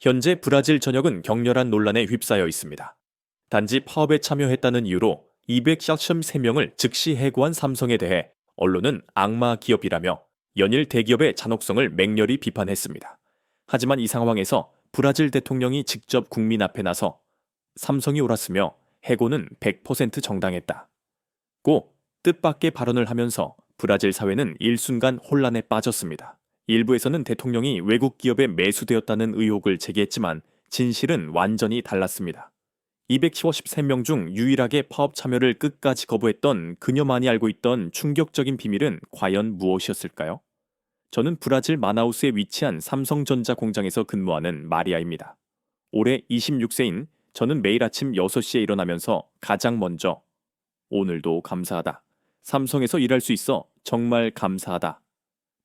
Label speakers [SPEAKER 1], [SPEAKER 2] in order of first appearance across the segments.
[SPEAKER 1] 현재 브라질 전역은 격렬한 논란에 휩싸여 있습니다. 단지 파업에 참여했다는 이유로 243명을 즉시 해고한 삼성에 대해 언론은 악마 기업이라며 연일 대기업의 잔혹성을 맹렬히 비판했습니다. 하지만 이 상황에서 브라질 대통령이 직접 국민 앞에 나서 삼성이 옳았으며 해고는 100% 정당했다 고 뜻밖의 발언을 하면서 브라질 사회는 일순간 혼란에 빠졌습니다. 일부에서는 대통령이 외국 기업에 매수되었다는 의혹을 제기했지만 진실은 완전히 달랐습니다. 253명 중 유일하게 파업 참여를 끝까지 거부했던 그녀만이 알고 있던 충격적인 비밀은 과연 무엇이었을까요? 저는 브라질 마나우스에 위치한 삼성전자 공장에서 근무하는 마리아입니다. 올해 26세인 저는 매일 아침 6시에 일어나면서 가장 먼저 오늘도 감사하다. 삼성에서 일할 수 있어 정말 감사하다.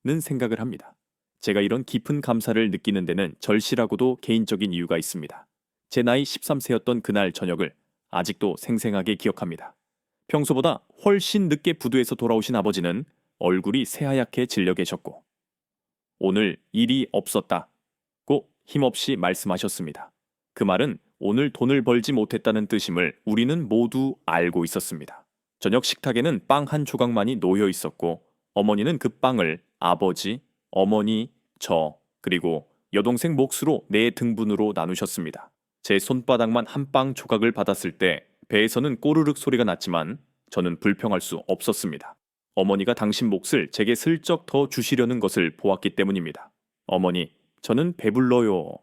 [SPEAKER 1] 는 생각을 합니다. 제가 이런 깊은 감사를 느끼는 데는 절실하고도 개인적인 이유가 있습니다. 제 나이 13세였던 그날 저녁을 아직도 생생하게 기억합니다. 평소보다 훨씬 늦게 부두에서 돌아오신 아버지는 얼굴이 새하얗게 질려 계셨고 오늘 일이 없었다고 힘없이 말씀하셨습니다. 그 말은 오늘 돈을 벌지 못했다는 뜻임을 우리는 모두 알고 있었습니다. 저녁 식탁에는 빵 한 조각만이 놓여 있었고 어머니는 그 빵을 아버지, 어머니, 저, 그리고 여동생 몫으로 4등분으로 나누셨습니다. 제 손바닥만 한 빵 조각을 받았을 때 배에서는 꼬르륵 소리가 났지만 저는 불평할 수 없었습니다. 어머니가 당신 몫을 제게 슬쩍 더 주시려는 것을 보았기 때문입니다. 어머니, 저는 배불러요.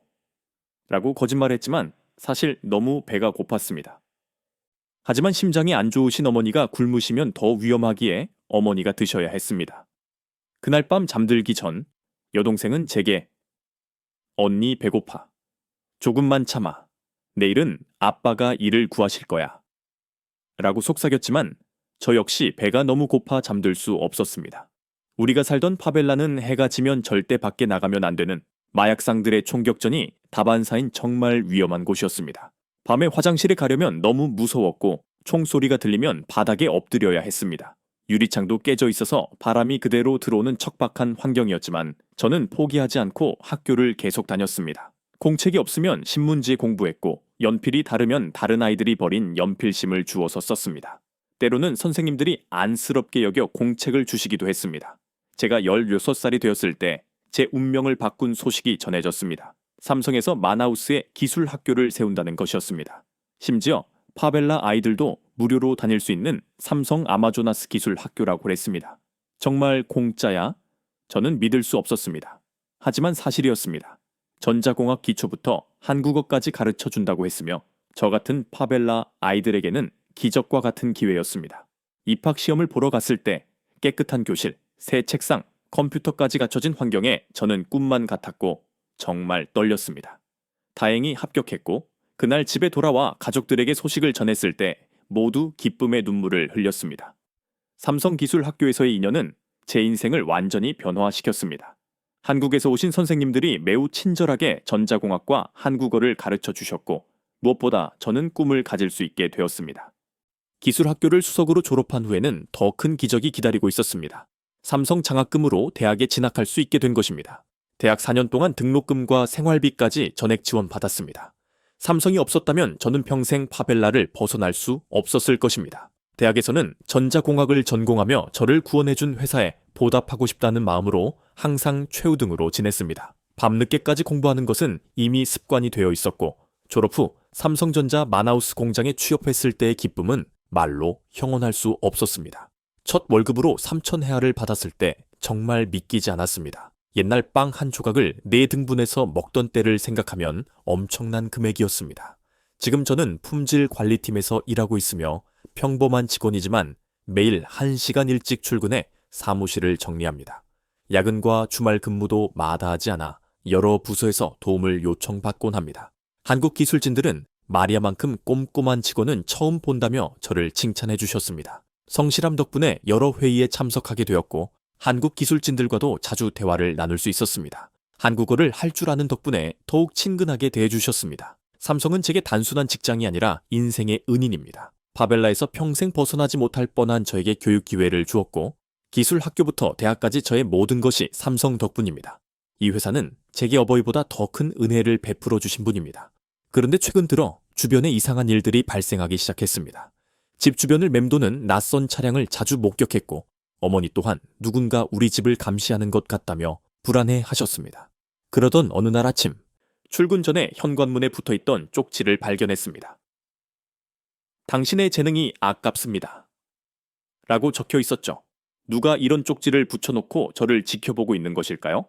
[SPEAKER 1] 라고 거짓말했지만 사실 너무 배가 고팠습니다. 하지만 심장이 안 좋으신 어머니가 굶으시면 더 위험하기에 어머니가 드셔야 했습니다. 그날 밤 잠들기 전 여동생은 제게 언니 배고파. 조금만 참아. 내일은 아빠가 일을 구하실 거야. 라고 속삭였지만 저 역시 배가 너무 고파 잠들 수 없었습니다. 우리가 살던 파벨라는 해가 지면 절대 밖에 나가면 안 되는 마약상들의 총격전이 다반사인 정말 위험한 곳이었습니다. 밤에 화장실에 가려면 너무 무서웠고 총소리가 들리면 바닥에 엎드려야 했습니다. 유리창도 깨져 있어서 바람이 그대로 들어오는 척박한 환경이었지만 저는 포기하지 않고 학교를 계속 다녔습니다. 공책이 없으면 신문지 공부했고 연필이 다르면 다른 아이들이 버린 연필심을 주워서 썼습니다. 때로는 선생님들이 안쓰럽게 여겨 공책을 주시기도 했습니다. 제가 16살이 되었을 때 제 운명을 바꾼 소식이 전해졌습니다. 삼성에서 마나우스에 기술 학교를 세운다는 것이었습니다. 심지어 파벨라 아이들도 무료로 다닐 수 있는 삼성 아마조나스 기술 학교라고 했습니다. 정말 공짜야? 저는 믿을 수 없었습니다. 하지만 사실이었습니다. 전자공학 기초부터 한국어까지 가르쳐 준다고 했으며 저 같은 파벨라 아이들에게는 기적과 같은 기회였습니다. 입학시험을 보러 갔을 때 깨끗한 교실, 새 책상, 컴퓨터까지 갖춰진 환경에 저는 꿈만 같았고 정말 떨렸습니다. 다행히 합격했고 그날 집에 돌아와 가족들에게 소식을 전했을 때 모두 기쁨의 눈물을 흘렸습니다. 삼성기술학교에서의 인연은 제 인생을 완전히 변화시켰습니다. 한국에서 오신 선생님들이 매우 친절하게 전자공학과 한국어를 가르쳐 주셨고 무엇보다 저는 꿈을 가질 수 있게 되었습니다. 기술학교를 수석으로 졸업한 후에는 더 큰 기적이 기다리고 있었습니다. 삼성 장학금으로 대학에 진학할 수 있게 된 것입니다. 대학 4년 동안 등록금과 생활비까지 전액 지원받았습니다. 삼성이 없었다면 저는 평생 파벨라를 벗어날 수 없었을 것입니다. 대학에서는 전자공학을 전공하며 저를 구원해준 회사에 보답하고 싶다는 마음으로 항상 최우등으로 지냈습니다. 밤늦게까지 공부하는 것은 이미 습관이 되어 있었고 졸업 후 삼성전자 마나우스 공장에 취업했을 때의 기쁨은 말로 형언할 수 없었습니다. 첫 월급으로 3,000헤아를 받았을 때 정말 믿기지 않았습니다. 옛날 빵 한 조각을 4등분해서 먹던 때를 생각하면 엄청난 금액이었습니다. 지금 저는 품질 관리팀에서 일하고 있으며 평범한 직원이지만 매일 1시간 일찍 출근해 사무실을 정리합니다. 야근과 주말 근무도 마다하지 않아 여러 부서에서 도움을 요청받곤 합니다. 한국 기술진들은 마리아만큼 꼼꼼한 직원은 처음 본다며 저를 칭찬해 주셨습니다. 성실함 덕분에 여러 회의에 참석하게 되었고 한국 기술진들과도 자주 대화를 나눌 수 있었습니다. 한국어를 할 줄 아는 덕분에 더욱 친근하게 대해주셨습니다. 삼성은 제게 단순한 직장이 아니라 인생의 은인입니다. 파벨라에서 평생 벗어나지 못할 뻔한 저에게 교육 기회를 주었고 기술 학교부터 대학까지 저의 모든 것이 삼성 덕분입니다. 이 회사는 제게 어버이보다 더 큰 은혜를 베풀어 주신 분입니다. 그런데 최근 들어 주변에 이상한 일들이 발생하기 시작했습니다. 집 주변을 맴도는 낯선 차량을 자주 목격했고 어머니 또한 누군가 우리 집을 감시하는 것 같다며 불안해 하셨습니다. 그러던 어느 날 아침, 출근 전에 현관문에 붙어있던 쪽지를 발견했습니다. 당신의 재능이 아깝습니다. 라고 적혀 있었죠. 누가 이런 쪽지를 붙여놓고 저를 지켜보고 있는 것일까요?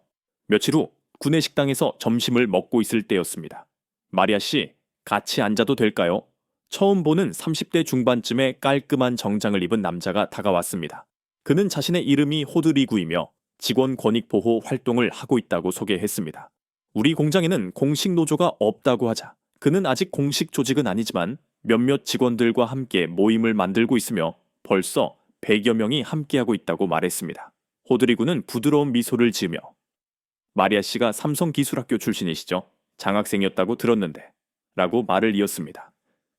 [SPEAKER 1] 며칠 후 구내식당에서 점심을 먹고 있을 때였습니다. 마리아 씨, 같이 앉아도 될까요? 처음 보는 30대 중반쯤의 깔끔한 정장을 입은 남자가 다가왔습니다. 그는 자신의 이름이 호드리구이며 직원 권익 보호 활동을 하고 있다고 소개했습니다. 우리 공장에는 공식 노조가 없다고 하자 그는 아직 공식 조직은 아니지만 몇몇 직원들과 함께 모임을 만들고 있으며 벌써 100여 명이 함께하고 있다고 말했습니다. 호드리구는 부드러운 미소를 지으며 마리아 씨가 삼성기술학교 출신이시죠? 장학생이었다고 들었는데 라고 말을 이었습니다.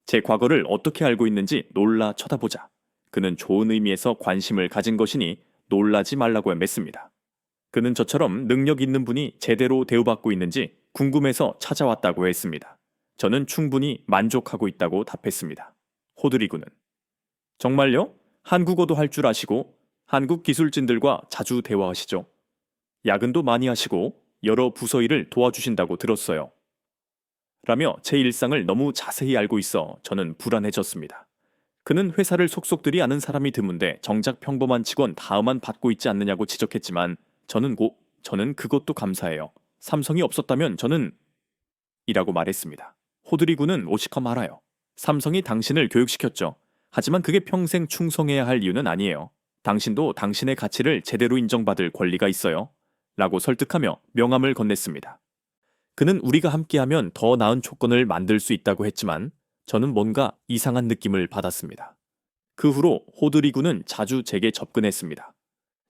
[SPEAKER 1] 제 과거를 어떻게 알고 있는지 놀라 쳐다보자 그는 좋은 의미에서 관심을 가진 것이니 놀라지 말라고 맺습니다. 그는 저처럼 능력 있는 분이 제대로 대우받고 있는지 궁금해서 찾아왔다고 했습니다. 저는 충분히 만족하고 있다고 답했습니다. 호드리구는 정말요? 한국어도 할 줄 아시고 한국 기술진들과 자주 대화하시죠? 야근도 많이 하시고 여러 부서 일을 도와주신다고 들었어요. 라며 제 일상을 너무 자세히 알고 있어 저는 불안해졌습니다. 그는 회사를 속속들이 아는 사람이 드문데 정작 평범한 직원 다음만 받고 있지 않느냐고 지적했지만 저는 그것도 감사해요. 삼성이 없었다면 저는 이라고 말했습니다. 호드리구는 오시컴 알아요. 삼성이 당신을 교육시켰죠. 하지만 그게 평생 충성해야 할 이유는 아니에요. 당신도 당신의 가치를 제대로 인정받을 권리가 있어요. 라고 설득하며 명함을 건넸습니다. 그는 우리가 함께하면 더 나은 조건을 만들 수 있다고 했지만 저는 뭔가 이상한 느낌을 받았습니다. 그 후로 호드리구는 자주 제게 접근했습니다.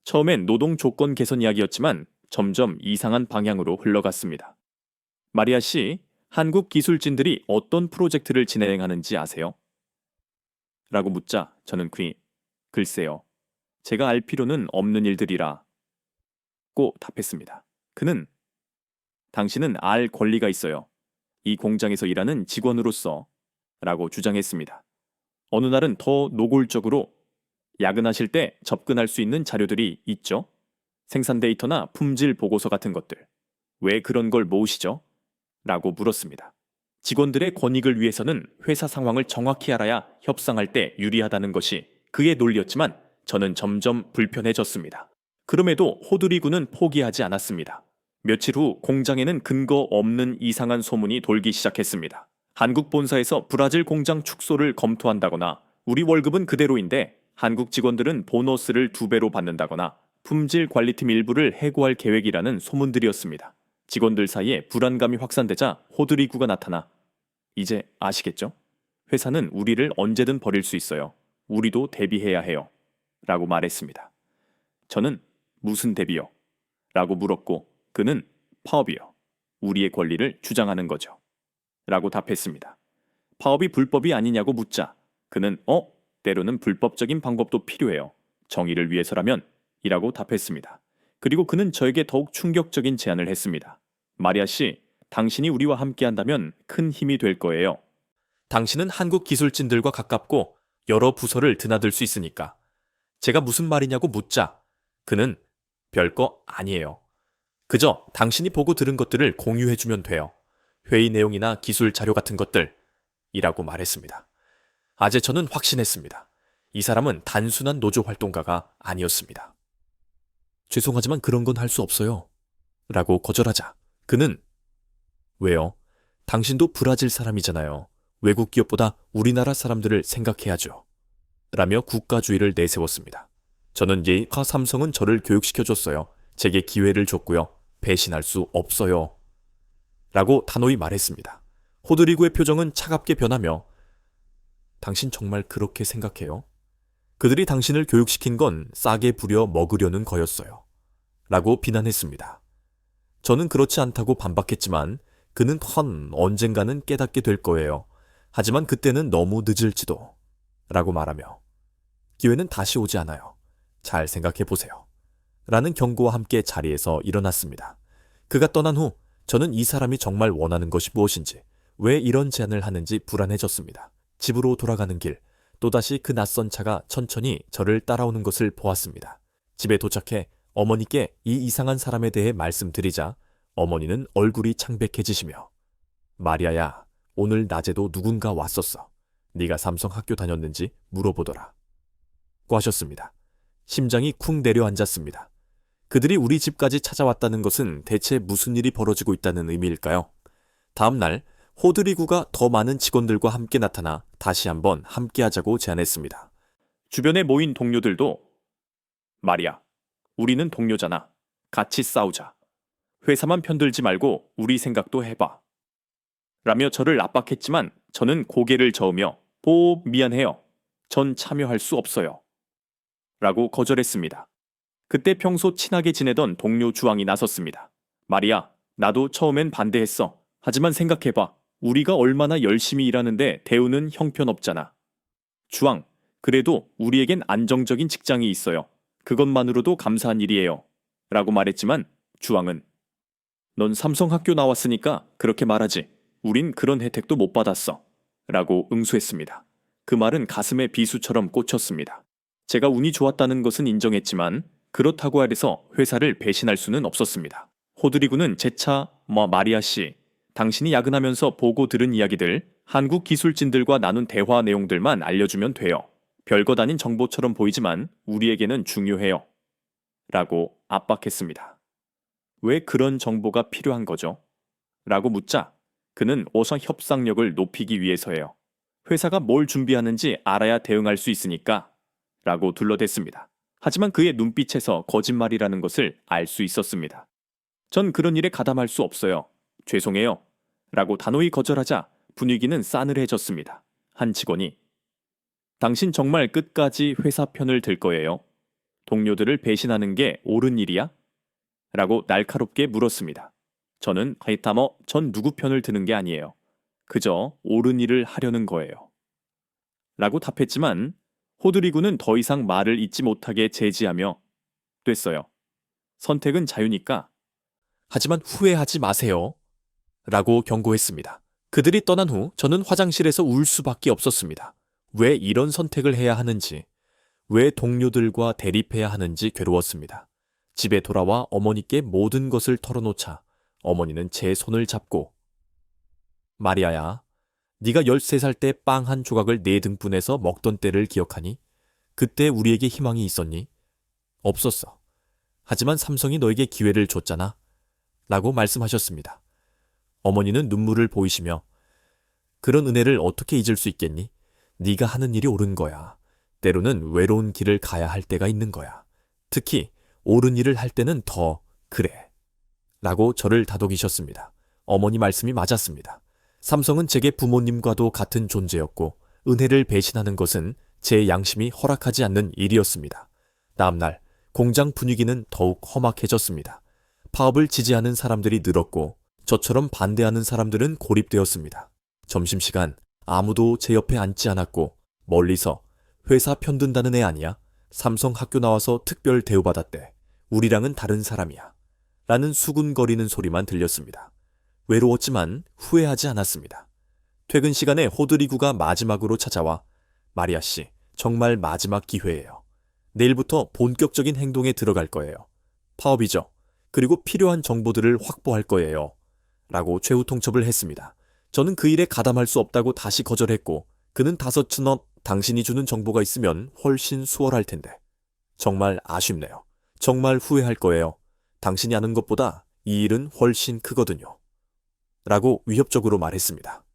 [SPEAKER 1] 처음엔 노동 조건 개선 이야기였지만 점점 이상한 방향으로 흘러갔습니다. 마리아 씨, 한국 기술진들이 어떤 프로젝트를 진행하는지 아세요? 라고 묻자 저는 글쎄요. 제가 알 필요는 없는 일들이라 고 답했습니다. 그는 당신은 알 권리가 있어요. 이 공장에서 일하는 직원으로서 라고 주장했습니다. 어느 날은 더 노골적으로 야근하실 때 접근할 수 있는 자료들이 있죠? 생산 데이터나 품질 보고서 같은 것들. 왜 그런 걸 모으시죠? 라고 물었습니다. 직원들의 권익을 위해서는 회사 상황을 정확히 알아야 협상할 때 유리하다는 것이 그의 논리였지만 저는 점점 불편해졌습니다. 그럼에도 호드리구는 포기하지 않았습니다. 며칠 후 공장에는 근거 없는 이상한 소문이 돌기 시작했습니다. 한국 본사에서 브라질 공장 축소를 검토한다거나 우리 월급은 그대로인데 한국 직원들은 보너스를 2배로 받는다거나 품질 관리팀 일부를 해고할 계획이라는 소문들이었습니다. 직원들 사이에 불안감이 확산되자 호드리구가 나타나 이제 아시겠죠? 회사는 우리를 언제든 버릴 수 있어요. 우리도 대비해야 해요. 라고 말했습니다. 저는 무슨 대비요? 라고 물었고 그는 파업이요. 우리의 권리를 주장하는 거죠. 라고 답했습니다. 파업이 불법이 아니냐고 묻자 그는 때로는 불법적인 방법도 필요해요. 정의를 위해서라면 이라고 답했습니다. 그리고 그는 저에게 더욱 충격적인 제안을 했습니다. 마리아 씨, 당신이 우리와 함께한다면 큰 힘이 될 거예요. 당신은 한국 기술진들과 가깝고 여러 부서를 드나들 수 있으니까. 제가 무슨 말이냐고 묻자 그는 별거 아니에요. 그저 당신이 보고 들은 것들을 공유해주면 돼요. 회의 내용이나 기술 자료 같은 것들 이라고 말했습니다. 아재 저는 확신했습니다. 이 사람은 단순한 노조 활동가가 아니었습니다. 죄송하지만 그런 건 할 수 없어요. 라고 거절하자 그는 왜요? 당신도 브라질 사람이잖아요. 외국 기업보다 우리나라 사람들을 생각해야죠. 라며 국가주의를 내세웠습니다. 저는 삼성은 저를 교육시켜줬어요. 제게 기회를 줬고요. 배신할 수 없어요. 라고 단호히 말했습니다. 호드리구의 표정은 차갑게 변하며 당신 정말 그렇게 생각해요? 그들이 당신을 교육시킨 건 싸게 부려 먹으려는 거였어요. 라고 비난했습니다. 저는 그렇지 않다고 반박했지만 그는 언젠가는 깨닫게 될 거예요. 하지만 그때는 너무 늦을지도. 라고 말하며 기회는 다시 오지 않아요. 잘 생각해 보세요. 라는 경고와 함께 자리에서 일어났습니다. 그가 떠난 후 저는 이 사람이 정말 원하는 것이 무엇인지, 왜 이런 제안을 하는지 불안해졌습니다. 집으로 돌아가는 길, 또다시 그 낯선 차가 천천히 저를 따라오는 것을 보았습니다. 집에 도착해 어머니께 이 이상한 사람에 대해 말씀드리자 어머니는 얼굴이 창백해지시며 마리아야, 오늘 낮에도 누군가 왔었어. 네가 삼성 학교 다녔는지 물어보더라. 고 하셨습니다. 심장이 쿵 내려앉았습니다. 그들이 우리 집까지 찾아왔다는 것은 대체 무슨 일이 벌어지고 있다는 의미일까요? 다음 날 호드리구가 더 많은 직원들과 함께 나타나 다시 한번 함께하자고 제안했습니다. 주변에 모인 동료들도 마리아, 우리는 동료잖아. 같이 싸우자. 회사만 편들지 말고 우리 생각도 해봐. 라며 저를 압박했지만 저는 고개를 저으며 미안해요. 전 참여할 수 없어요. 라고 거절했습니다. 그때 평소 친하게 지내던 동료 주왕이 나섰습니다. 마리아, 나도 처음엔 반대했어. 하지만 생각해봐. 우리가 얼마나 열심히 일하는데 대우는 형편없잖아. 주왕, 그래도 우리에겐 안정적인 직장이 있어요. 그것만으로도 감사한 일이에요. 라고 말했지만 주왕은 넌 삼성학교 나왔으니까 그렇게 말하지. 우린 그런 혜택도 못 받았어. 라고 응수했습니다. 그 말은 가슴에 비수처럼 꽂혔습니다. 제가 운이 좋았다는 것은 인정했지만 그렇다고 해서 회사를 배신할 수는 없었습니다. 호드리구는 재차 마리아 씨, 당신이 야근하면서 보고 들은 이야기들, 한국 기술진들과 나눈 대화 내용들만 알려주면 돼요. 별것 아닌 정보처럼 보이지만 우리에게는 중요해요. 라고 압박했습니다. 왜 그런 정보가 필요한 거죠? 라고 묻자 그는 어서 협상력을 높이기 위해서예요. 회사가 뭘 준비하는지 알아야 대응할 수 있으니까 라고 둘러댔습니다. 하지만 그의 눈빛에서 거짓말이라는 것을 알 수 있었습니다. 전 그런 일에 가담할 수 없어요. 죄송해요. 라고 단호히 거절하자 분위기는 싸늘해졌습니다. 한 직원이 당신 정말 끝까지 회사 편을 들 거예요? 동료들을 배신하는 게 옳은 일이야? 라고 날카롭게 물었습니다. 저는 전 누구 편을 드는 게 아니에요. 그저 옳은 일을 하려는 거예요. 라고 답했지만 호드리구는 더 이상 말을 잇지 못하게 제지하며 됐어요. 선택은 자유니까. 하지만 후회하지 마세요. 라고 경고했습니다. 그들이 떠난 후 저는 화장실에서 울 수밖에 없었습니다. 왜 이런 선택을 해야 하는지, 왜 동료들과 대립해야 하는지 괴로웠습니다. 집에 돌아와 어머니께 모든 것을 털어놓자 어머니는 제 손을 잡고 마리아야, 네가 13살 때 빵 한 조각을 네 등분해서 먹던 때를 기억하니? 그때 우리에게 희망이 있었니? 없었어. 하지만 삼성이 너에게 기회를 줬잖아. 라고 말씀하셨습니다. 어머니는 눈물을 보이시며 그런 은혜를 어떻게 잊을 수 있겠니? 네가 하는 일이 옳은 거야. 때로는 외로운 길을 가야 할 때가 있는 거야. 특히 옳은 일을 할 때는 더 그래. 라고 저를 다독이셨습니다. 어머니 말씀이 맞았습니다. 삼성은 제게 부모님과도 같은 존재였고 은혜를 배신하는 것은 제 양심이 허락하지 않는 일이었습니다. 다음날 공장 분위기는 더욱 험악해졌습니다. 파업을 지지하는 사람들이 늘었고 저처럼 반대하는 사람들은 고립되었습니다. 점심시간 아무도 제 옆에 앉지 않았고 멀리서 회사 편든다는 애 아니야? 삼성 학교 나와서 특별 대우받았대. 우리랑은 다른 사람이야. 라는 수군거리는 소리만 들렸습니다. 외로웠지만 후회하지 않았습니다. 퇴근 시간에 호드리구가 마지막으로 찾아와 마리아 씨, 정말 마지막 기회예요. 내일부터 본격적인 행동에 들어갈 거예요. 파업이죠. 그리고 필요한 정보들을 확보할 거예요. 라고 최후 통첩을 했습니다. 저는 그 일에 가담할 수 없다고 다시 거절했고 그는 당신이 주는 정보가 있으면 훨씬 수월할 텐데. 정말 아쉽네요. 정말 후회할 거예요. 당신이 아는 것보다 이 일은 훨씬 크거든요. 라고 위협적으로 말했습니다.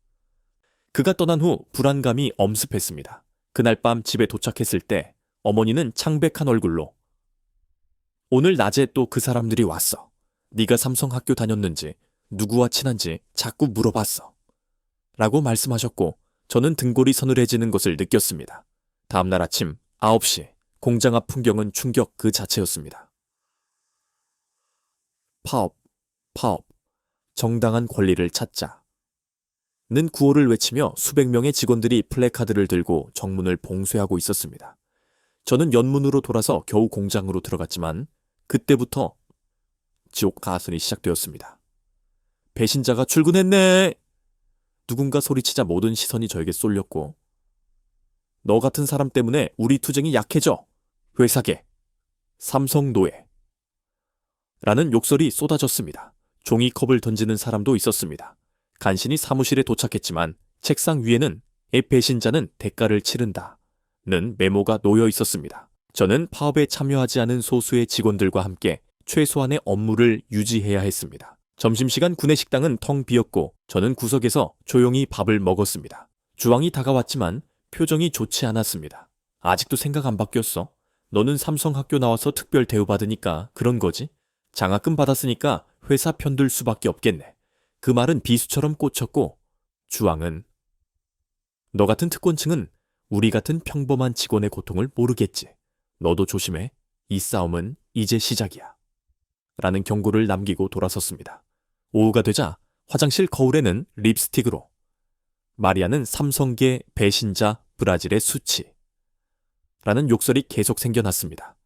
[SPEAKER 1] 그가 떠난 후 불안감이 엄습했습니다. 그날 밤 집에 도착했을 때 어머니는 창백한 얼굴로 오늘 낮에 또 그 사람들이 왔어. 네가 삼성 학교 다녔는지 누구와 친한지 자꾸 물어봤어. 라고 말씀하셨고 저는 등골이 서늘해지는 것을 느꼈습니다. 다음날 아침 9시 공장 앞 풍경은 충격 그 자체였습니다. 파업, 정당한 권리를 찾자. 는 구호를 외치며 수백 명의 직원들이 플래카드를 들고 정문을 봉쇄하고 있었습니다. 저는 연문으로 돌아서 겨우 공장으로 들어갔지만 그때부터 지옥 가선이 시작되었습니다. 배신자가 출근했네! 누군가 소리치자 모든 시선이 저에게 쏠렸고, 너 같은 사람 때문에 우리 투쟁이 약해져! 회사계, 삼성노예. 라는 욕설이 쏟아졌습니다. 종이컵을 던지는 사람도 있었습니다. 간신히 사무실에 도착했지만 책상 위에는 배신자는 대가를 치른다 는 메모가 놓여 있었습니다. 저는 파업에 참여하지 않은 소수의 직원들과 함께 최소한의 업무를 유지해야 했습니다. 점심시간 구내식당은 텅 비었고 저는 구석에서 조용히 밥을 먹었습니다. 주왕이 다가왔지만 표정이 좋지 않았습니다. 아직도 생각 안 바뀌었어? 너는 삼성학교 나와서 특별 대우받으니까 그런 거지? 장학금 받았으니까 회사 편들 수밖에 없겠네. 그 말은 비수처럼 꽂혔고 주왕은 너 같은 특권층은 우리 같은 평범한 직원의 고통을 모르겠지. 너도 조심해. 이 싸움은 이제 시작이야. 라는 경고를 남기고 돌아섰습니다. 오후가 되자 화장실 거울에는 립스틱으로 마리아는 삼성계 배신자 브라질의 수치 라는 욕설이 계속 생겨났습니다.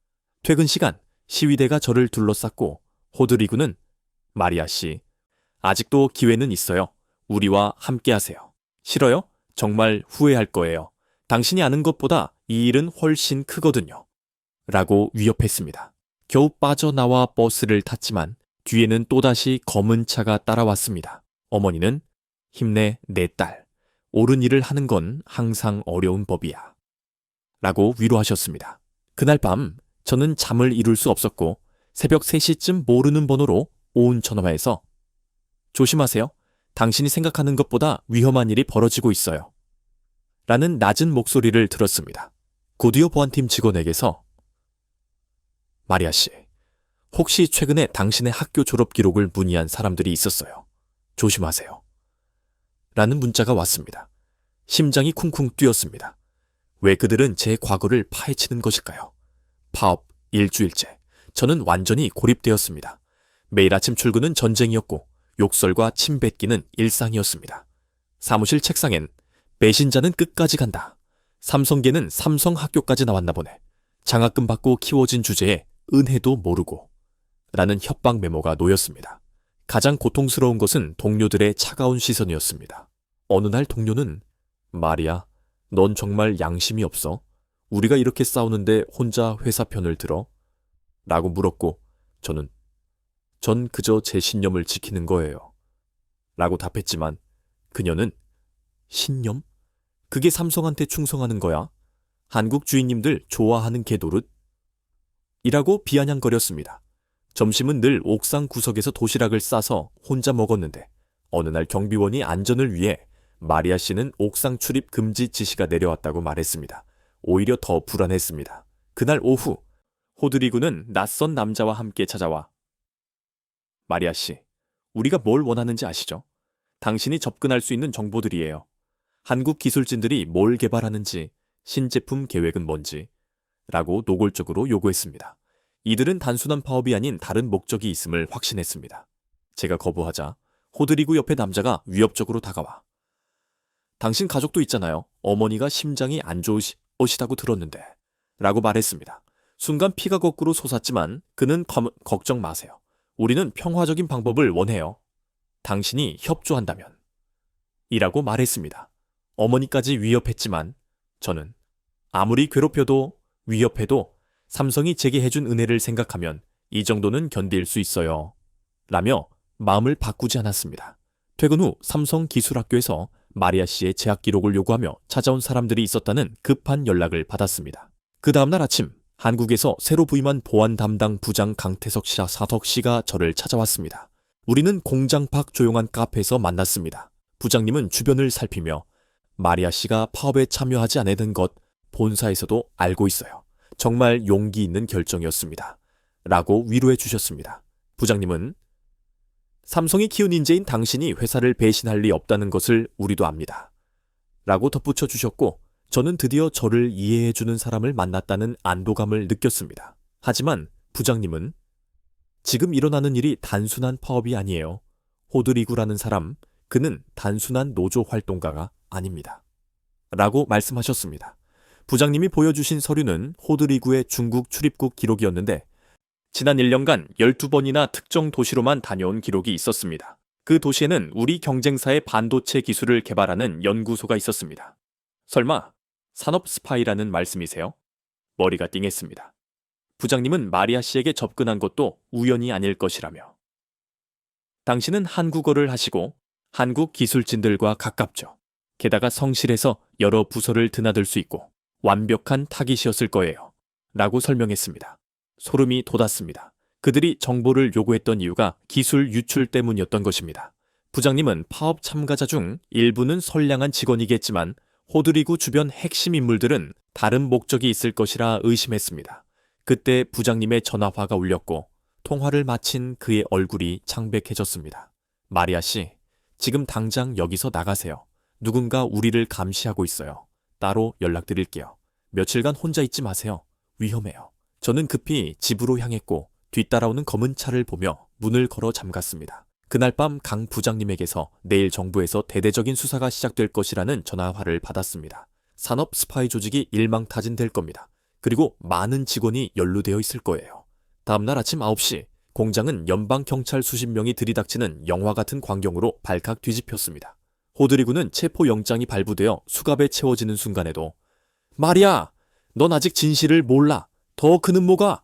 [SPEAKER 1] 퇴근 시간 시위대가 저를 둘러쌌고 호드리구는 마리아 씨, 아직도 기회는 있어요. 우리와 함께 하세요. 싫어요? 정말 후회할 거예요. 당신이 아는 것보다 이 일은 훨씬 크거든요. 라고 위협했습니다. 겨우 빠져나와 버스를 탔지만 뒤에는 또다시 검은 차가 따라왔습니다. 어머니는 힘내 내 딸. 옳은 일을 하는 건 항상 어려운 법이야. 라고 위로하셨습니다. 그날 밤 저는 잠을 이룰 수 없었고 새벽 3시쯤 모르는 번호로 오은 전화해서 조심하세요. 당신이 생각하는 것보다 위험한 일이 벌어지고 있어요. 라는 낮은 목소리를 들었습니다. 곧이어 보안팀 직원에게서 마리아 씨, 혹시 최근에 당신의 학교 졸업 기록을 문의한 사람들이 있었어요. 조심하세요. 라는 문자가 왔습니다. 심장이 쿵쿵 뛰었습니다. 왜 그들은 제 과거를 파헤치는 것일까요? 파업, 일주일째. 저는 완전히 고립되었습니다. 매일 아침 출근은 전쟁이었고 욕설과 침 뱉기는 일상이었습니다. 사무실 책상엔 배신자는 끝까지 간다. 삼성계는 삼성학교까지 나왔나 보네. 장학금 받고 키워진 주제에 은혜도 모르고 라는 협박 메모가 놓였습니다. 가장 고통스러운 것은 동료들의 차가운 시선이었습니다. 어느 날 동료는 마리아, 넌 정말 양심이 없어? 우리가 이렇게 싸우는데 혼자 회사 편을 들어? 라고 물었고 전 그저 제 신념을 지키는 거예요. 라고 답했지만 그녀는 신념? 그게 삼성한테 충성하는 거야? 한국 주인님들 좋아하는 개 노릇? 이라고 비아냥거렸습니다. 점심은 늘 옥상 구석에서 도시락을 싸서 혼자 먹었는데 어느 날 경비원이 안전을 위해 마리아 씨는 옥상 출입 금지 지시가 내려왔다고 말했습니다. 오히려 더 불안했습니다. 그날 오후 호드리구는 낯선 남자와 함께 찾아와 마리아 씨, 우리가 뭘 원하는지 아시죠? 당신이 접근할 수 있는 정보들이에요. 한국 기술진들이 뭘 개발하는지, 신제품 계획은 뭔지 라고 노골적으로 요구했습니다. 이들은 단순한 파업이 아닌 다른 목적이 있음을 확신했습니다. 제가 거부하자 호드리구 옆에 남자가 위협적으로 다가와 당신 가족도 있잖아요. 어머니가 심장이 안 좋으시다고 들었는데 라고 말했습니다. 순간 피가 거꾸로 솟았지만 그는 걱정 마세요. 우리는 평화적인 방법을 원해요. 당신이 협조한다면 이라고 말했습니다. 어머니까지 위협했지만 저는 아무리 괴롭혀도 위협해도 삼성이 제게 해준 은혜를 생각하면 이 정도는 견딜 수 있어요. 라며 마음을 바꾸지 않았습니다. 퇴근 후 삼성기술학교에서 마리아 씨의 재학 기록을 요구하며 찾아온 사람들이 있었다는 급한 연락을 받았습니다. 그 다음날 아침 한국에서 새로 부임한 보안 담당 부장 강태석 씨와 사석 씨가 저를 찾아왔습니다. 우리는 공장 밖 조용한 카페에서 만났습니다. 부장님은 주변을 살피며 마리아 씨가 파업에 참여하지 않는 것 본사에서도 알고 있어요. 정말 용기 있는 결정이었습니다. 라고 위로해 주셨습니다. 부장님은 삼성이 키운 인재인 당신이 회사를 배신할 리 없다는 것을 우리도 압니다. 라고 덧붙여 주셨고 저는 드디어 저를 이해해 주는 사람을 만났다는 안도감을 느꼈습니다. 하지만 부장님은 지금 일어나는 일이 단순한 파업이 아니에요. 호드리구라는 사람, 그는 단순한 노조 활동가가 아닙니다. 라고 말씀하셨습니다. 부장님이 보여주신 서류는 호드리구의 중국 출입국 기록이었는데 지난 1년간 12번이나 특정 도시로만 다녀온 기록이 있었습니다. 그 도시에는 우리 경쟁사의 반도체 기술을 개발하는 연구소가 있었습니다. 설마 산업 스파이라는 말씀이세요? 머리가 띵했습니다. 부장님은 마리아 씨에게 접근한 것도 우연이 아닐 것이라며. 당신은 한국어를 하시고 한국 기술진들과 가깝죠. 게다가 성실해서 여러 부서를 드나들 수 있고 완벽한 타깃이었을 거예요. 라고 설명했습니다. 소름이 돋았습니다. 그들이 정보를 요구했던 이유가 기술 유출 때문이었던 것입니다. 부장님은 파업 참가자 중 일부는 선량한 직원이겠지만 호드리구 주변 핵심 인물들은 다른 목적이 있을 것이라 의심했습니다. 그때 부장님의 전화화가 울렸고 통화를 마친 그의 얼굴이 창백해졌습니다. 마리아 씨, 지금 당장 여기서 나가세요. 누군가 우리를 감시하고 있어요. 따로 연락드릴게요. 며칠간 혼자 있지 마세요. 위험해요. 저는 급히 집으로 향했고 뒤따라오는 검은 차를 보며 문을 걸어 잠갔습니다. 그날 밤 강 부장님에게서 내일 정부에서 대대적인 수사가 시작될 것이라는 전화화를 받았습니다. 산업 스파이 조직이 일망타진될 겁니다. 그리고 많은 직원이 연루되어 있을 거예요. 다음날 아침 9시 공장은 연방경찰 수십 명이 들이닥치는 영화 같은 광경으로 발칵 뒤집혔습니다. 호드리구는 체포영장이 발부되어 수갑에 채워지는 순간에도 마리아! 넌 아직 진실을 몰라! 더 그는 뭐가!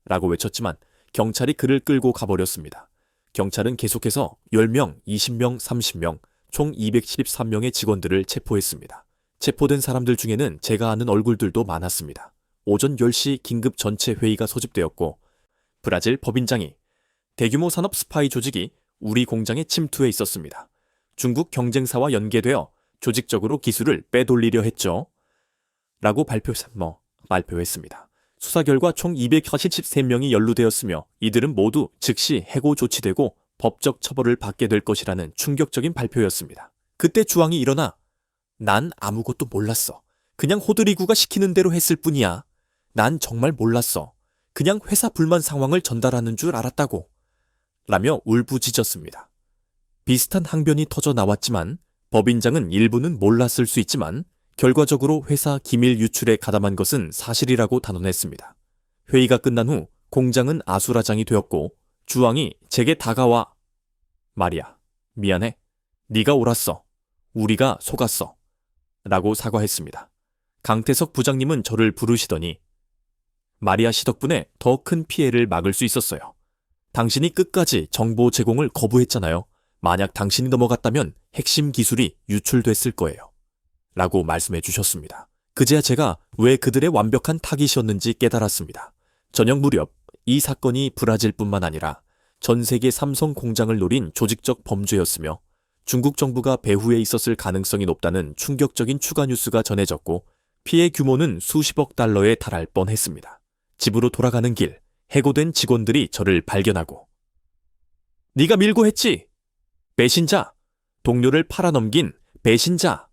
[SPEAKER 1] 라고 외쳤지만 경찰이 그를 끌고 가버렸습니다. 경찰은 계속해서 10명, 20명, 30명, 총 213명의 직원들을 체포했습니다. 체포된 사람들 중에는 제가 아는 얼굴들도 많았습니다. 오전 10시 긴급 전체 회의가 소집되었고 브라질 법인장이 대규모 산업 스파이 조직이 우리 공장에 침투해 있었습니다. 중국 경쟁사와 연계되어 조직적으로 기술을 빼돌리려 했죠. 라고 발표했습니다. 수사 결과 총 243명이 연루되었으며 이들은 모두 즉시 해고 조치되고 법적 처벌을 받게 될 것이라는 충격적인 발표였습니다. 그때 주왕이 일어나 난 아무것도 몰랐어. 그냥 호드리구가 시키는 대로 했을 뿐이야. 난 정말 몰랐어. 그냥 회사 불만 상황을 전달하는 줄 알았다고. 라며 울부짖었습니다. 비슷한 항변이 터져 나왔지만 법인장은 일부는 몰랐을 수 있지만 결과적으로 회사 기밀 유출에 가담한 것은 사실이라고 단언했습니다. 회의가 끝난 후 공장은 아수라장이 되었고 주왕이 제게 다가와 마리아, 미안해. 네가 옳았어. 우리가 속았어. 라고 사과했습니다. 강태석 부장님은 저를 부르시더니 마리아 씨 덕분에 더 큰 피해를 막을 수 있었어요. 당신이 끝까지 정보 제공을 거부했잖아요. 만약 당신이 넘어갔다면 핵심 기술이 유출됐을 거예요. 라고 말씀해 주셨습니다. 그제야 제가 왜 그들의 완벽한 타깃이었는지 깨달았습니다. 저녁 무렵 이 사건이 브라질뿐만 아니라 전 세계 삼성 공장을 노린 조직적 범죄였으며 중국 정부가 배후에 있었을 가능성이 높다는 충격적인 추가 뉴스가 전해졌고 피해 규모는 수십억 달러에 달할 뻔했습니다. 집으로 돌아가는 길 해고된 직원들이 저를 발견하고 네가 밀고 했지? 배신자! 동료를 팔아넘긴 배신자!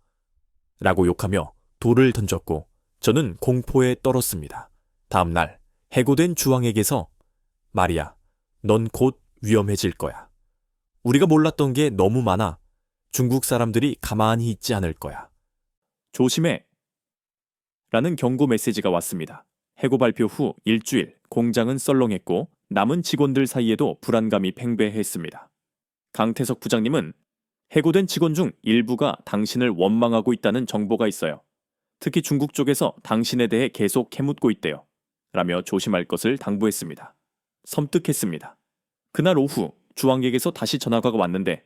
[SPEAKER 1] 라고 욕하며 돌을 던졌고 저는 공포에 떨었습니다. 다음 날 해고된 주왕에게서 마리아, 넌 곧 위험해질 거야. 우리가 몰랐던 게 너무 많아. 중국 사람들이 가만히 있지 않을 거야. 조심해! 라는 경고 메시지가 왔습니다. 해고 발표 후 일주일 공장은 썰렁했고 남은 직원들 사이에도 불안감이 팽배했습니다. 강태석 부장님은 해고된 직원 중 일부가 당신을 원망하고 있다는 정보가 있어요. 특히 중국 쪽에서 당신에 대해 계속 캐묻고 있대요. 라며 조심할 것을 당부했습니다. 섬뜩했습니다. 그날 오후 주왕에게서 다시 전화가 왔는데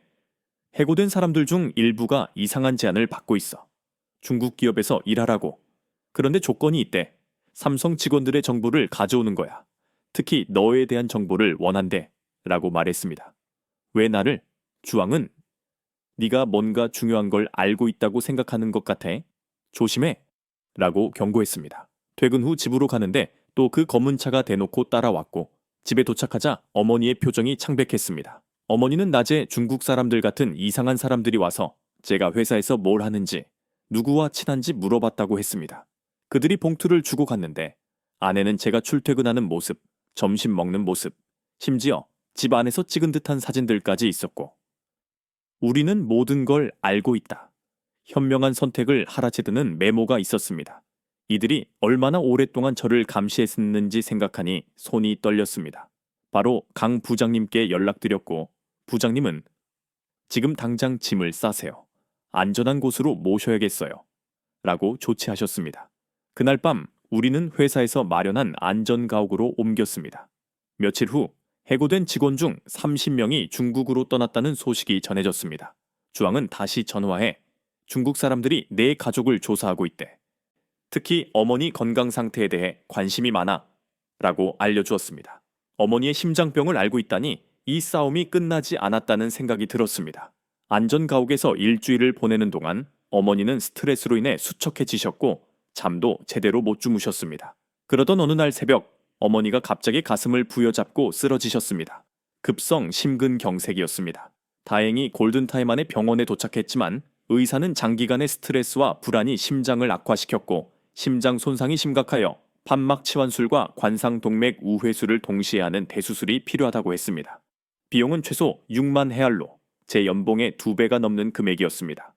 [SPEAKER 1] 해고된 사람들 중 일부가 이상한 제안을 받고 있어. 중국 기업에서 일하라고. 그런데 조건이 있대. 삼성 직원들의 정보를 가져오는 거야. 특히 너에 대한 정보를 원한대. 라고 말했습니다. 왜 나를? 주왕은 네가 뭔가 중요한 걸 알고 있다고 생각하는 것 같아. 조심해. 라고 경고했습니다. 퇴근 후 집으로 가는데 또 그 검은 차가 대놓고 따라왔고 집에 도착하자 어머니의 표정이 창백했습니다. 어머니는 낮에 중국 사람들 같은 이상한 사람들이 와서 제가 회사에서 뭘 하는지 누구와 친한지 물어봤다고 했습니다. 그들이 봉투를 주고 갔는데 안에는 제가 출퇴근하는 모습, 점심 먹는 모습, 심지어 집 안에서 찍은 듯한 사진들까지 있었고 우리는 모든 걸 알고 있다. 현명한 선택을 하라치드는 메모가 있었습니다. 이들이 얼마나 오랫동안 저를 감시했는지 생각하니 손이 떨렸습니다. 바로 강 부장님께 연락드렸고 부장님은 지금 당장 짐을 싸세요. 안전한 곳으로 모셔야겠어요. 라고 조치하셨습니다. 그날 밤 우리는 회사에서 마련한 안전가옥으로 옮겼습니다. 며칠 후 해고된 직원 중 30명이 중국으로 떠났다는 소식이 전해졌습니다. 주왕은 다시 전화해 중국 사람들이 내 가족을 조사하고 있대. 특히 어머니 건강 상태에 대해 관심이 많아 라고 알려주었습니다. 어머니의 심장병을 알고 있다니 이 싸움이 끝나지 않았다는 생각이 들었습니다. 안전가옥에서 일주일을 보내는 동안 어머니는 스트레스로 인해 수척해지셨고 잠도 제대로 못 주무셨습니다. 그러던 어느 날 새벽 어머니가 갑자기 가슴을 부여잡고 쓰러지셨습니다. 급성 심근경색이었습니다. 다행히 골든타임 안에 병원에 도착했지만 의사는 장기간의 스트레스와 불안이 심장을 악화시켰고 심장 손상이 심각하여 판막치환술과 관상동맥 우회수를 동시에 하는 대수술이 필요하다고 했습니다. 비용은 최소 6만 헤알로, 제 연봉의 2배가 넘는 금액이었습니다.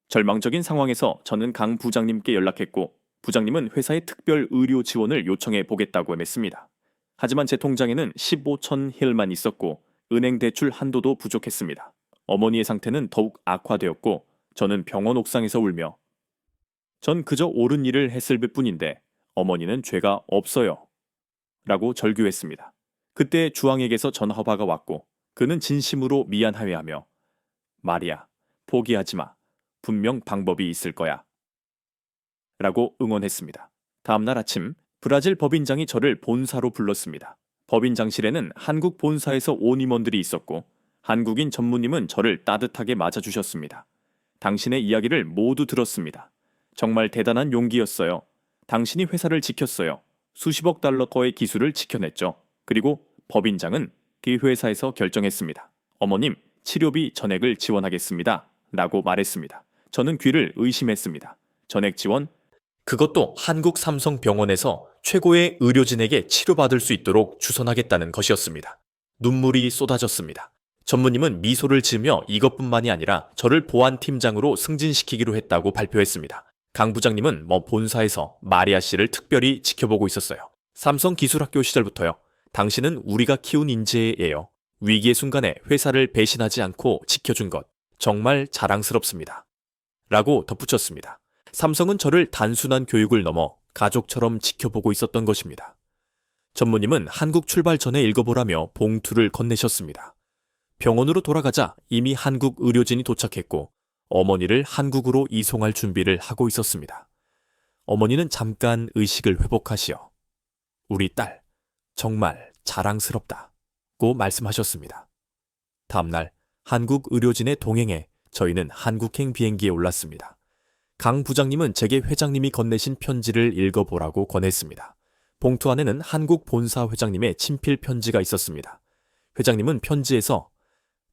[SPEAKER 1] 절망적인 상황에서 저는 강 부장님께 연락했고 부장님은 회사에 특별 의료 지원을 요청해 보겠다고 했습니다. 하지만 제 통장에는 15천 힐만 있었고 은행 대출 한도도 부족했습니다. 어머니의 상태는 더욱 악화되었고 저는 병원 옥상에서 울며 전 그저 옳은 일을 했을 뿐인데 어머니는 죄가 없어요. 라고 절규했습니다. 그때 주왕에게서 전화가 왔고 그는 진심으로 미안하여하며 마리아, 포기하지 마. 분명 방법이 있을 거야. 라고 응원했습니다. 다음날 아침 브라질 법인장이 저를 본사로 불렀습니다. 법인장실에는 한국 본사에서 온 임원들이 있었고 한국인 전무님은 저를 따뜻하게 맞아주셨습니다. 당신의 이야기를 모두 들었습니다. 정말 대단한 용기였어요. 당신이 회사를 지켰어요. 수십억 달러거의 기술을 지켜냈죠. 그리고 법인장은 그 회사에서 결정했습니다. 어머님, 치료비 전액을 지원하겠습니다. 라고 말했습니다. 저는 귀를 의심했습니다. 전액 지원? 그것도 한국 삼성병원에서 최고의 의료진에게 치료받을 수 있도록 주선하겠다는 것이었습니다. 눈물이 쏟아졌습니다. 전무님은 미소를 지으며 이것뿐만이 아니라 저를 보안팀장으로 승진시키기로 했다고 발표했습니다. 강 부장님은 본사에서 마리아 씨를 특별히 지켜보고 있었어요. 삼성기술학교 시절부터요. 당신은 우리가 키운 인재예요. 위기의 순간에 회사를 배신하지 않고 지켜준 것 정말 자랑스럽습니다. 라고 덧붙였습니다. 삼성은 저를 단순한 교육을 넘어 가족처럼 지켜보고 있었던 것입니다. 전무님은 한국 출발 전에 읽어보라며 봉투를 건네셨습니다. 병원으로 돌아가자 이미 한국 의료진이 도착했고 어머니를 한국으로 이송할 준비를 하고 있었습니다. 어머니는 잠깐 의식을 회복하시어 우리 딸 정말 자랑스럽다고 말씀하셨습니다. 다음날 한국 의료진의 동행에 저희는 한국행 비행기에 올랐습니다. 강 부장님은 제게 회장님이 건네신 편지를 읽어보라고 권했습니다. 봉투 안에는 한국 본사 회장님의 친필 편지가 있었습니다. 회장님은 편지에서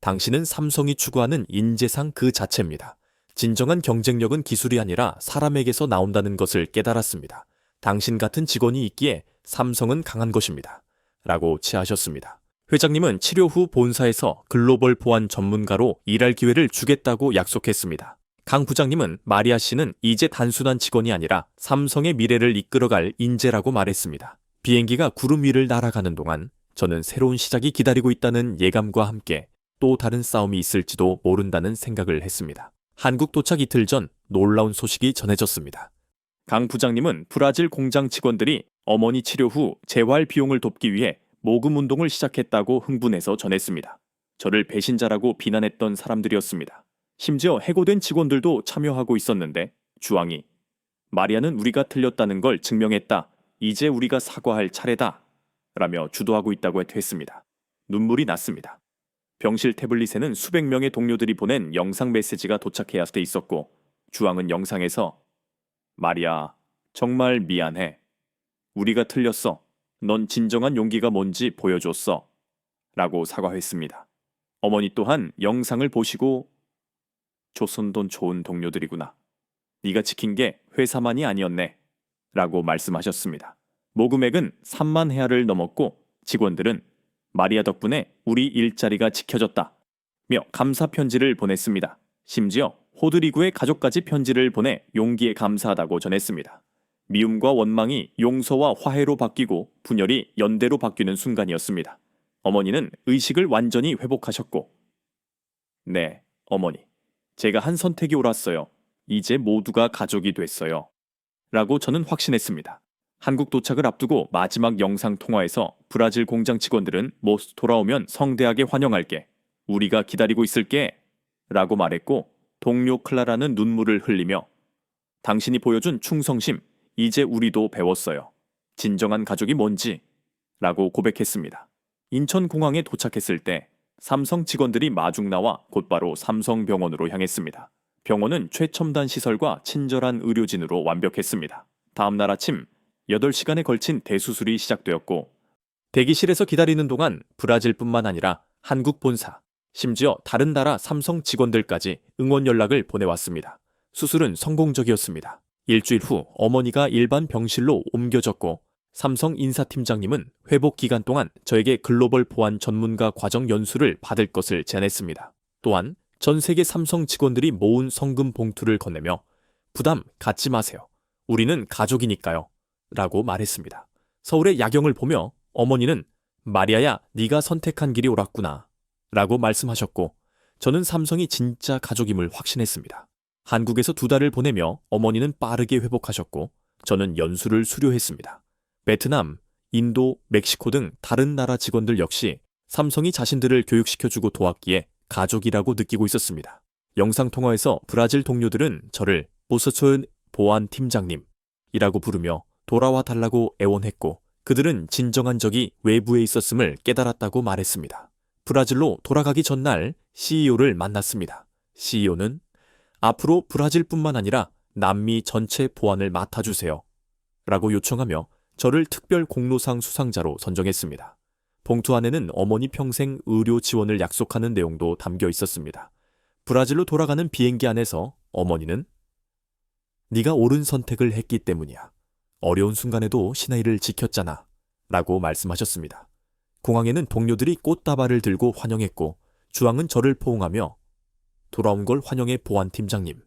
[SPEAKER 1] 당신은 삼성이 추구하는 인재상 그 자체입니다. 진정한 경쟁력은 기술이 아니라 사람에게서 나온다는 것을 깨달았습니다. 당신 같은 직원이 있기에 삼성은 강한 것입니다. 라고 치하셨습니다. 회장님은 치료 후 본사에서 글로벌 보안 전문가로 일할 기회를 주겠다고 약속했습니다. 강 부장님은 마리아 씨는 이제 단순한 직원이 아니라 삼성의 미래를 이끌어갈 인재라고 말했습니다. 비행기가 구름 위를 날아가는 동안 저는 새로운 시작이 기다리고 있다는 예감과 함께 또 다른 싸움이 있을지도 모른다는 생각을 했습니다. 한국 도착 이틀 전 놀라운 소식이 전해졌습니다. 강 부장님은 브라질 공장 직원들이 어머니 치료 후 재활 비용을 돕기 위해 모금 운동을 시작했다고 흥분해서 전했습니다. 저를 배신자라고 비난했던 사람들이었습니다. 심지어 해고된 직원들도 참여하고 있었는데 주왕이 마리아는 우리가 틀렸다는 걸 증명했다. 이제 우리가 사과할 차례다. 라며 주도하고 있다고 했습니다. 눈물이 났습니다. 병실 태블릿에는 수백 명의 동료들이 보낸 영상 메시지가 도착해야 돼 있었고 주왕은 영상에서 마리아, 정말 미안해. 우리가 틀렸어. 넌 진정한 용기가 뭔지 보여줬어. 라고 사과했습니다. 어머니 또한 영상을 보시고 조선돈 좋은 동료들이구나. 네가 지킨 게 회사만이 아니었네. 라고 말씀하셨습니다. 모금액은 3만 헤아를 넘었고 직원들은 마리아 덕분에 우리 일자리가 지켜졌다. 며 감사 편지를 보냈습니다. 심지어 호드리구의 가족까지 편지를 보내 용기에 감사하다고 전했습니다. 미움과 원망이 용서와 화해로 바뀌고 분열이 연대로 바뀌는 순간이었습니다. 어머니는 의식을 완전히 회복하셨고 네, 어머니, 제가 한 선택이 옳았어요. 이제 모두가 가족이 됐어요. 라고 저는 확신했습니다. 한국 도착을 앞두고 마지막 영상 통화에서 브라질 공장 직원들은 모두 돌아오면 성대하게 환영할게. 우리가 기다리고 있을게. 라고 말했고 동료 클라라는 눈물을 흘리며 당신이 보여준 충성심, 이제 우리도 배웠어요. 진정한 가족이 뭔지. 라고 고백했습니다. 인천공항에 도착했을 때 삼성 직원들이 마중 나와 곧바로 삼성병원으로 향했습니다. 병원은 최첨단 시설과 친절한 의료진으로 완벽했습니다. 다음날 아침 8시간에 걸친 대수술이 시작되었고 대기실에서 기다리는 동안 브라질뿐만 아니라 한국 본사, 심지어 다른 나라 삼성 직원들까지 응원 연락을 보내왔습니다. 수술은 성공적이었습니다. 일주일 후 어머니가 일반 병실로 옮겨졌고 삼성 인사팀장님은 회복 기간 동안 저에게 글로벌 보안 전문가 과정 연수를 받을 것을 제안했습니다. 또한 전 세계 삼성 직원들이 모은 성금 봉투를 건네며 부담 갖지 마세요. 우리는 가족이니까요. 라고 말했습니다. 서울의 야경을 보며 어머니는 마리아야, 네가 선택한 길이 옳았구나. 라고 말씀하셨고 저는 삼성이 진짜 가족임을 확신했습니다. 한국에서 2달을 보내며 어머니는 빠르게 회복하셨고 저는 연수를 수료했습니다. 베트남, 인도, 멕시코 등 다른 나라 직원들 역시 삼성이 자신들을 교육시켜주고 도왔기에 가족이라고 느끼고 있었습니다. 영상통화에서 브라질 동료들은 저를 보스초은 보안팀장님이라고 부르며 돌아와 달라고 애원했고 그들은 진정한 적이 외부에 있었음을 깨달았다고 말했습니다. 브라질로 돌아가기 전날 CEO를 만났습니다. CEO는 앞으로 브라질뿐만 아니라 남미 전체 보안을 맡아주세요. 라고 요청하며 저를 특별 공로상 수상자로 선정했습니다. 봉투 안에는 어머니 평생 의료 지원을 약속하는 내용도 담겨 있었습니다. 브라질로 돌아가는 비행기 안에서 어머니는 네가 옳은 선택을 했기 때문이야. 어려운 순간에도 신하이를 지켰잖아. 라고 말씀하셨습니다. 공항에는 동료들이 꽃다발을 들고 환영했고 주왕은 저를 포옹하며 돌아온 걸 환영해 보안팀장님.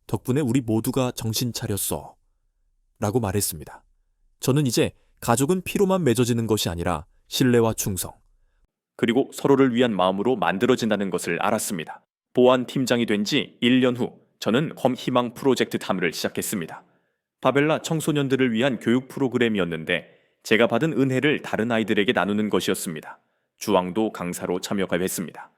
[SPEAKER 1] 덕분에 우리 모두가 정신 차렸어. 라고 말했습니다. 저는 이제 가족은 피로만 맺어지는 것이 아니라 신뢰와 충성, 그리고 서로를 위한 마음으로 만들어진다는 것을 알았습니다. 보안팀장이 된 지 1년 후 저는 희망 프로젝트 탐을 시작했습니다. 파벨라 청소년들을 위한 교육 프로그램이었는데 제가 받은 은혜를 다른 아이들에게 나누는 것이었습니다. 주왕도 강사로 참여했습니다.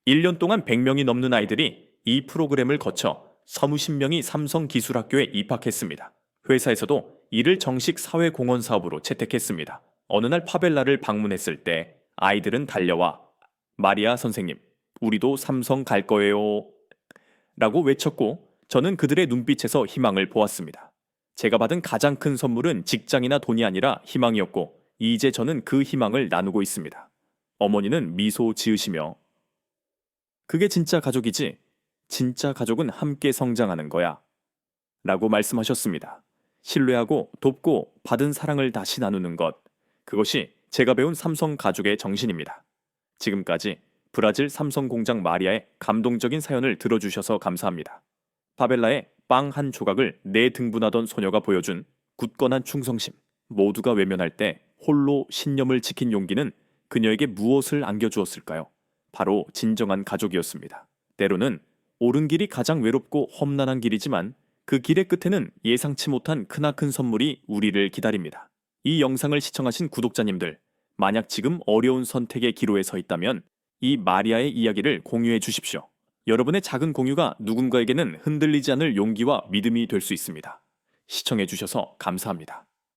[SPEAKER 1] 1년 동안 100명이 넘는 아이들이 이 프로그램을 거쳐 30명이 삼성기술학교에 입학했습니다. 회사에서도 이를 정식 사회공헌 사업으로 채택했습니다. 어느 날 파벨라를 방문했을 때 아이들은 달려와 마리아 선생님, 우리도 삼성 갈 거예요. 라고 외쳤고 저는 그들의 눈빛에서 희망을 보았습니다. 제가 받은 가장 큰 선물은 직장이나 돈이 아니라 희망이었고 이제 저는 그 희망을 나누고 있습니다. 어머니는 미소 지으시며 그게 진짜 가족이지. 진짜 가족은 함께 성장하는 거야. 라고 말씀하셨습니다. 신뢰하고 돕고 받은 사랑을 다시 나누는 것. 그것이 제가 배운 삼성 가족의 정신입니다. 지금까지 브라질 삼성 공장 마리아의 감동적인 사연을 들어주셔서 감사합니다. 파벨라의 빵 한 조각을 4등분하던 소녀가 보여준 굳건한 충성심. 모두가 외면할 때 홀로 신념을 지킨 용기는 그녀에게 무엇을 안겨주었을까요? 바로 진정한 가족이었습니다. 때로는 옳은 길이 가장 외롭고 험난한 길이지만 그 길의 끝에는 예상치 못한 크나큰 선물이 우리를 기다립니다. 이 영상을 시청하신 구독자님들, 만약 지금 어려운 선택의 기로에 서 있다면 이 마리아의 이야기를 공유해 주십시오. 여러분의 작은 공유가 누군가에게는 흔들리지 않을 용기와 믿음이 될 수 있습니다. 시청해 주셔서 감사합니다.